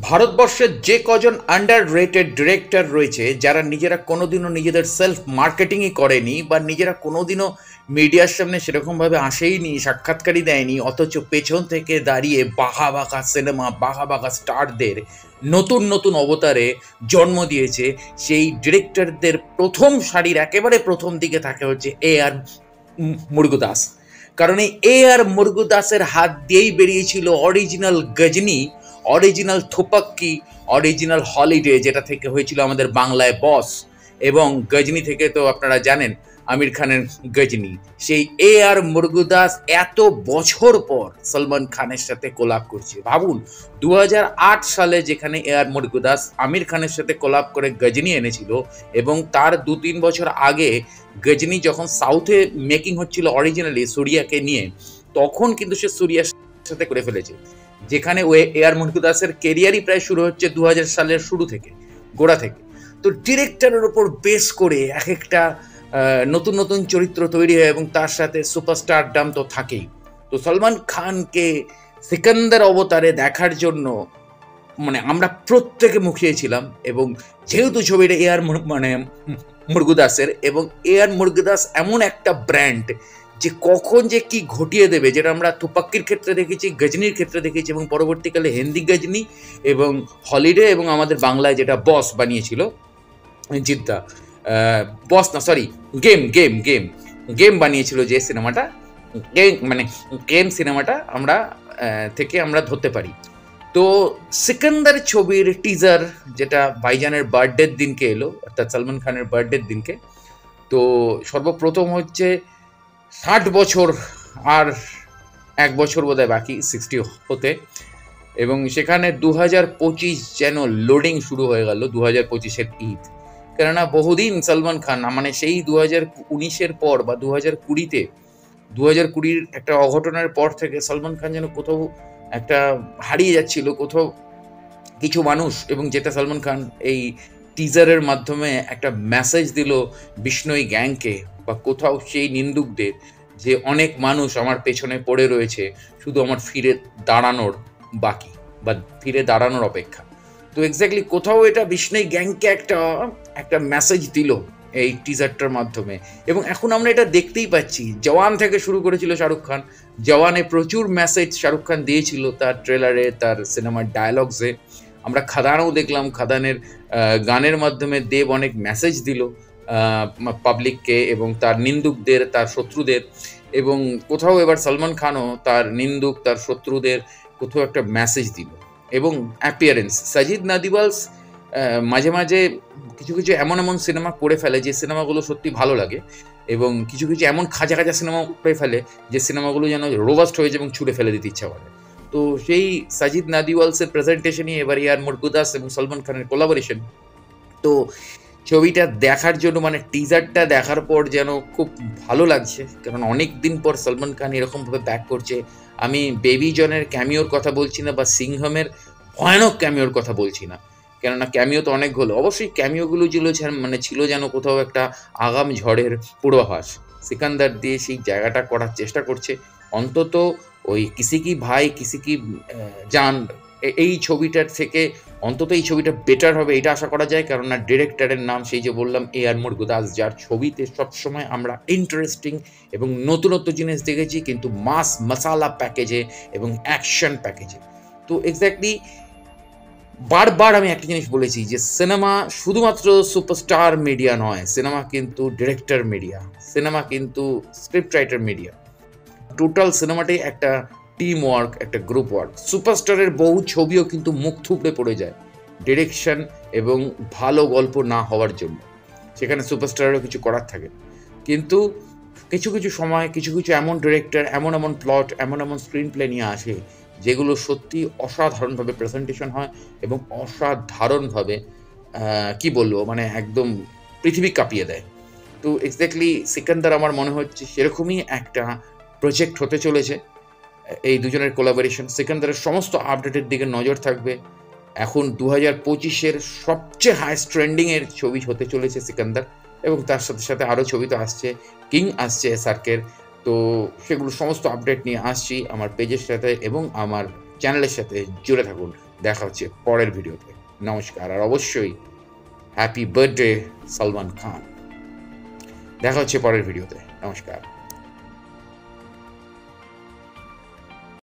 ভারতবর্ষের যে কজন আন্ডার রেটেড ডিরেক্টর রয়েছে যারা নিজেরা কোনোদিনও নিজেদের সেলফ মার্কেটিংই করেনি বা নিজেরা কোনোদিনও মিডিয়ার সামনে সেরকমভাবে আসেইনি, সাক্ষাৎকারই দেয়নি, অথচ পেছন থেকে দাঁড়িয়ে বাঘা বাঘা সিনেমা, বাঘা বাঘা স্টারদের নতুন নতুন অবতারে জন্ম দিয়েছে, সেই ডিরেক্টরদের প্রথম সারির একেবারে প্রথম দিকে থাকে হচ্ছে আর মুরুগদাস। কারণ এই আর মুরুগদাসের হাত দিয়েই বেরিয়েছিল original Ghajini, original Thuppakki, original Holiday, যেটা থেকে হয়েছিল আমাদের বাংলায় বস, এবং গজনি থেকে তো আপনারা জানেন আমির খানের গজনি। সেই আর মুরুগদাস এত বছর পর সলমান খানের সাথে কোলাপ করছে। ভাবুন, 2008 সালে যেখানে আর মুরুগদাস আমির খানের সাথে কোলাপ করে গজনি এনেছিল, এবং তার 2-3 বছর আগে গজনি যখন সাউথে মেকিং হচ্ছিল অরিজিনালি সূর্যাকে নিয়ে, তখন কিন্তু সে সূর্যার সাথে করে ফেলেছে, যেখানে ও আর মুরুগদাসের কেরিয়ারই প্রায় শুরু হচ্ছে 2000 সালের শুরু থেকে, গোড়া থেকে। তো ডিরেক্টরের ওপর বেস করে এক একটা নতুন নতুন চরিত্র তৈরি হয়, এবং তার সাথে সুপারস্টার ডাম তো থাকেই। তো সলমান খানকে সিকান্দার অবতারে দেখার জন্য মানে আমরা প্রত্যেকে মুখিয়েছিলাম, এবং যেহেতু ছবিটা মুরুগদাসের, এবং আর মুরুগদাস এমন একটা ব্র্যান্ড যে কখন যে কি ঘটিয়ে দেবে, যেটা আমরা তুপাক্কির ক্ষেত্রে দেখেছি, গজনির ক্ষেত্রে দেখেছি, এবং পরবর্তীকালে হিন্দি গজনি এবং হলিডে, এবং আমাদের বাংলায় যেটা বস বানিয়েছিল জিদ্দা, বস না sorry game game game game বানিয়েছিল, যে সিনেমাটা গেম সিনেমাটা আমরা থেকে আমরা ধরতে পারি। তো সিকান্দার ছবির টিজার, যেটা ভাইজানের বার্থডের দিনকে এলো, অর্থাৎ সলমান খানের বার্থডের দিনকে, তো সর্বপ্রথম হচ্ছে 60 বছর আর 1 বছর বোধহয় বাকি 60 হতে, এবং সেখানে 2025 যেন লোডিং শুরু হয়ে গেল, 2025-এর ঈদ। কেননা বহুদিন সলমান খান, মানে সেই 2019-এর পর বা 2020-তে 2020-র একটা অঘটনের পর থেকে সলমান খান যেন কোথাও একটা হারিয়ে যাচ্ছিল, কোথাও কিছু মানুষ, এবং যেটা সলমান খান এই টিজারের মাধ্যমে একটা মেসেজ দিল বিষ্ণই গ্যাংকে, বা কোথাও সেই নিন্দুকদের, যে অনেক মানুষ আমার পেছনে পড়ে রয়েছে, শুধু আমার ফিরে দাঁড়ানোর বাকি, বা ফিরে দাঁড়ানোর অপেক্ষা। তো এক্স্যাক্টলি কোথাও এটা বিষ্ণই গ্যাংকে একটা মেসেজ দিল এই টিজারটার মাধ্যমে, এবং এখন আমরা এটা দেখতেই পাচ্ছি। জওয়ান থেকে শুরু করেছিল শাহরুখ খান, জওয়ানে প্রচুর মেসেজ শাহরুখ খান দিয়েছিল তার ট্রেলারে, তার সিনেমার ডায়ালগসে। আমরা খাদানও দেখলাম, খাদানের গানের মাধ্যমে দেব অনেক মেসেজ দিল পাবলিককে, এবং তার নিন্দুকদের, তার শত্রুদের, এবং কোথাও এবার সলমান খানও তার নিন্দুক, তার শত্রুদের কোথাও একটা মেসেজ দিল। এবং অ্যাপিয়ারেন্স সাজিদ নাদিওয়ালস মাঝে মাঝে কিছু কিছু এমন এমন সিনেমা করে ফেলে যে সিনেমাগুলো সত্যি ভালো লাগে, এবং কিছু কিছু এমন খাঁজা খাঁজা সিনেমা করে ফেলে যে সিনেমাগুলো যেন রোবাস্ট হয়ে যায় এবং ছুঁড়ে ফেলে দিতে ইচ্ছা করে। তো সেই সাজিদ নাদিওয়ালসের প্রেজেন্টেশনই এবার আর মুরুগদাস এবং সলমান খানের কোলাবোরেশন। তো ছবিটা দেখার জন্য, মানে টিজারটা দেখার পর যেন খুব ভালো লাগছে, কারণ অনেক দিন পর সলমান খান এরকমভাবে ব্যাক করছে। আমি বেবি জনের ক্যামিওর কথা বলছি না, বা সিংহমের ভয়ানক ক্যামিওর কথা বলছি না, কেননা ক্যামিও তো অনেক হলো। অবশ্যই ক্যামিওগুলো ছিল যেন কোথাও একটা আগাম ঝড়ের পূর্বাভাস। সিকান্দার দিয়ে সেই জায়গাটা করার চেষ্টা করছে। অন্তত ওই কিসি কি ভাই কিসি কি জান, এই ছবিটার থেকে অন্তত এই ছবিটা বেটার হবে এটা আশা করা যায়, কেননা ডিরেক্টরের নাম সেই যে বললাম আর মুরুগদাস, যার ছবিতে সবসময় আমরা ইন্টারেস্টিং এবং নতুনত্ব জিনিস দেখেছি, কিন্তু মাস মশালা প্যাকেজে এবং অ্যাকশন প্যাকেজে। তো এক্স্যাক্টলি বারবার আমি একটা জিনিস বলেছি, যে সিনেমা শুধুমাত্র সুপারস্টার মিডিয়া নয়, সিনেমা কিন্তু ডিরেক্টর মিডিয়া, সিনেমা কিন্তু স্ক্রিপ্ট রাইটার মিডিয়া। টোটাল সিনেমাটাই একটা টিম ওয়ার্ক, একটা গ্রুপ ওয়ার্ক। সুপারস্টারের বহু ছবিও কিন্তু মুখ থুবড়ে পড়ে যায় ডিরেকশন এবং ভালো গল্প না হওয়ার জন্য, সেখানে সুপারস্টারেরও কিছু করার থাকে। কিন্তু কিছু কিছু সময় কিছু কিছু এমন ডিরেক্টর এমন এমন প্লট, এমন এমন স্ক্রিন প্লে নিয়ে আসে যেগুলো সত্যি অসাধারণভাবে প্রেজেন্টেশন হয়, এবং অসাধারণভাবে কি বলবো, মানে একদম পৃথিবী কাঁপিয়ে দেয়। তো এক্স্যাক্টলি সিকান্দার আমার মনে হচ্ছে সেরকমই একটা প্রজেক্ট হতে চলেছে, এই দুজনের কোলাবোরেশন। সিকান্দারের সমস্ত আপডেটের দিকে নজর থাকবে। এখন 2025-এর সবচেয়ে হাইস্ট ট্রেন্ডিংয়ের ছবি হতে চলেছে সিকান্দার, এবং তার সাথে সাথে আরও ছবি তো আসছে, কিং আসছে এসআরকের। তো সেগুলো সমস্ত আপডেট নিয়ে আসছি আমার পেজের সাথে, এবং আমার চ্যানেলের সাথে জুড়ে থাকুন। দেখা হচ্ছে পরের ভিডিওতে। নমস্কার। আর অবশ্যই হ্যাপি বার্থডে সালমান খান। দেখা হচ্ছে পরের ভিডিওতে। নমস্কার।